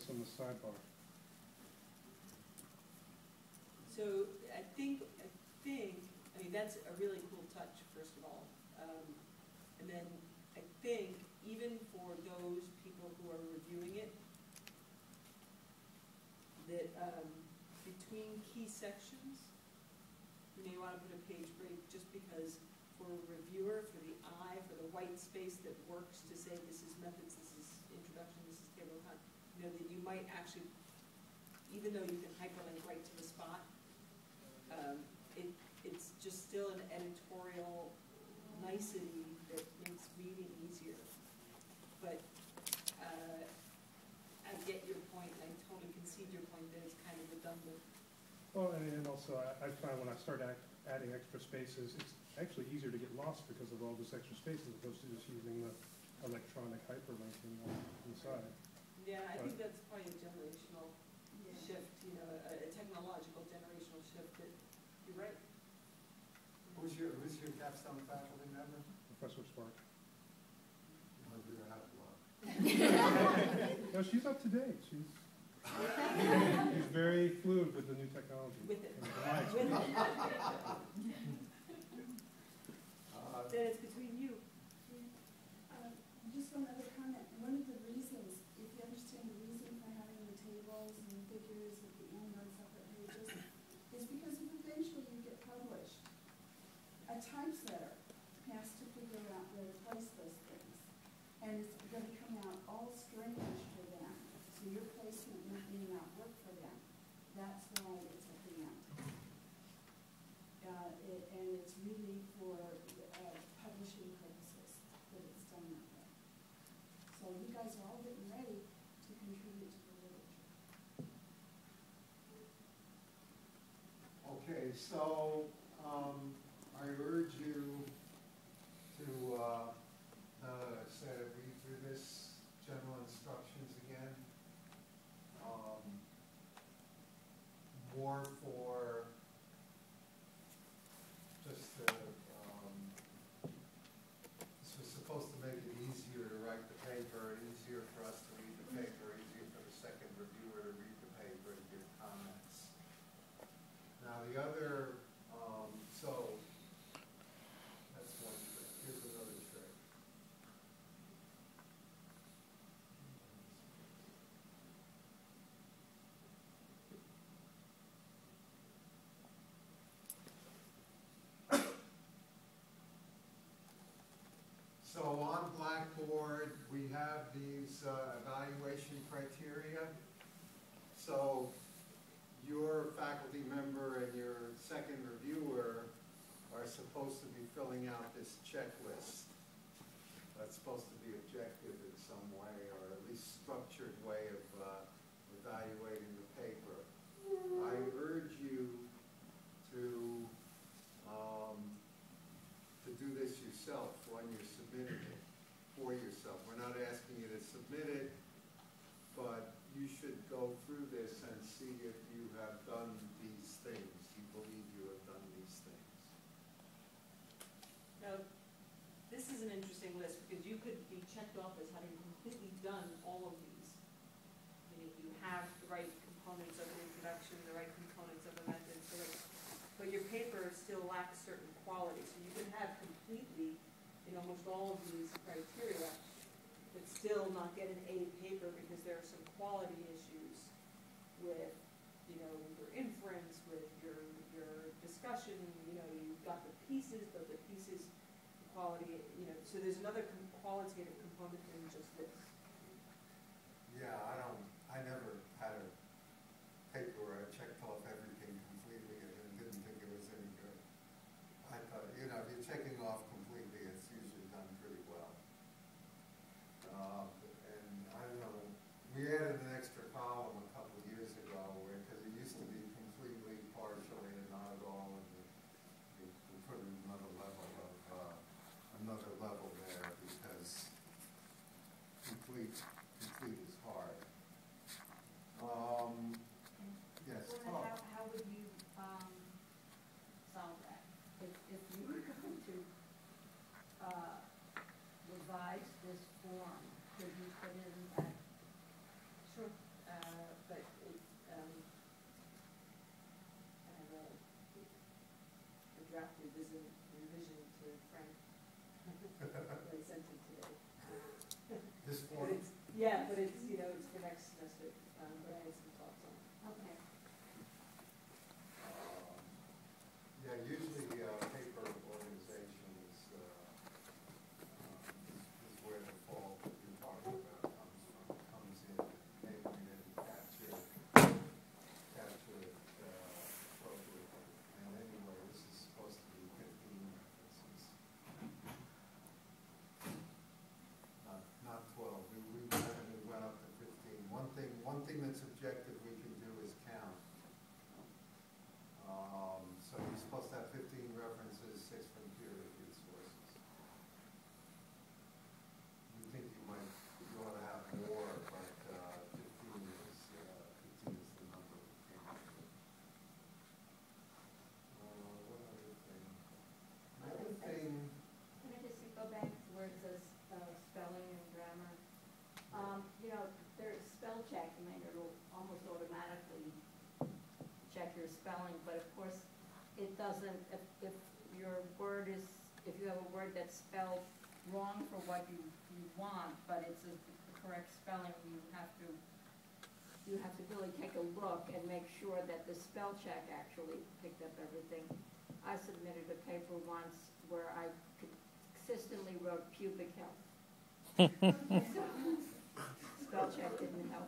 highlights on the sidebar. So I mean, that's a really cool touch, first of all. And then I think even for those people who are reviewing it, that between key sections, you may want to put a page break just because for a reviewer, for the eye, for the white space that works to say this is methods, this is introduction, this is table of contents, you know, that you might actually, even though you can hyperlink right to the spot, it's just still an editorial nicety that makes reading easier. But I get your point, and I totally concede your point that it's kind of redundant. Well, and also I find when I start adding extra spaces, it's actually easier to get lost because of all this extra space as opposed to just using the electronic hyperlinking on the side. Yeah, I think that's probably a generational shift, you know, a technological generational shift that you're right. Who's your capstone faculty member? Professor Spark. You're out of luck. No, she's up to date. She's very fluid with the new technology. With it. With it. Then it's between you. Just one other comment. One of the reasons, if you understand the reason for having the tables and figures at the end on separate pages, is because if eventually you get published, a typesetter has to figure out where to place those things. And it's going to come out all strange for them. So your placement may not work for them. That's why it's at the end. And it's really for publishing purposes that it's done that way. So you guys are all getting ready to contribute to the literature. Okay, so I urge you to, now that I've said it, read through this general instructions again. More for just to, this was supposed to make it easier to write the paper, easier for us to read the paper, easier for the second reviewer to read the paper and give comments. Now the other, so that's one trick. Here's another trick. So on Blackboard, we have these evaluation criteria. So your faculty member and your second reviewer are supposed to be filling out this checklist. That's supposed to be objective in some way, or at least structured way of evaluating the paper. I urge you to do this yourself when you're submitting it for yourself. We're not asking you to submit it, but you should go through this and see if you have done these things. You believe you have done these things. Now, this is an interesting list because you could be checked off as having completely done all of these. Meaning you have the right components of an introduction, the right components of a method, but your paper still lacks certain qualities. So you can have completely in almost all of these criteria, but still not get an A paper because there are some quality issues with, you know, your inference, with your discussion. You know, you've got the pieces, but the pieces quality, you know. So there's another qualitative component than just this. Yeah, I never had a paper where I checked off everything completely and didn't think it was any good. I thought, you know, if you're checking off completely, it's usually done pretty well. And I don't know, we added an extra column a couple of years ago because it used to be completely, partially, and not at all, and we put in another level there because complete is hard. Yes, Paul. How would you solve that? If you were going to revise this form, could you put in that? Sure. draft revision to Frank. I sent it today. This But form, it's, yeah, but it's, you know, it's for next semester, but I had some thoughts on it. Okay. yeah, usually paper organization is where the fault that you're talking about comes in. Maybe we didn't capture it appropriately. And anyway, this is supposed to be 15 references. Not 12. We went up to 15. One thing that's objective we can do is count. So you're supposed to have 15 references, 6 from peer-reviewed sources. We think you ought to have more, but 15 is the number we came up with. What other thing? Another thing. Can I just go back to where it says spelling and grammar? You know, there's spell check, I mean, it'll almost automatically check your spelling, but of course, it doesn't, if your word is, if you have a word that's spelled wrong for what you want, but it's the correct spelling, you have to really take a look and make sure that the spell check actually picked up everything. I submitted a paper once where I consistently wrote pubic health. So, spell check didn't help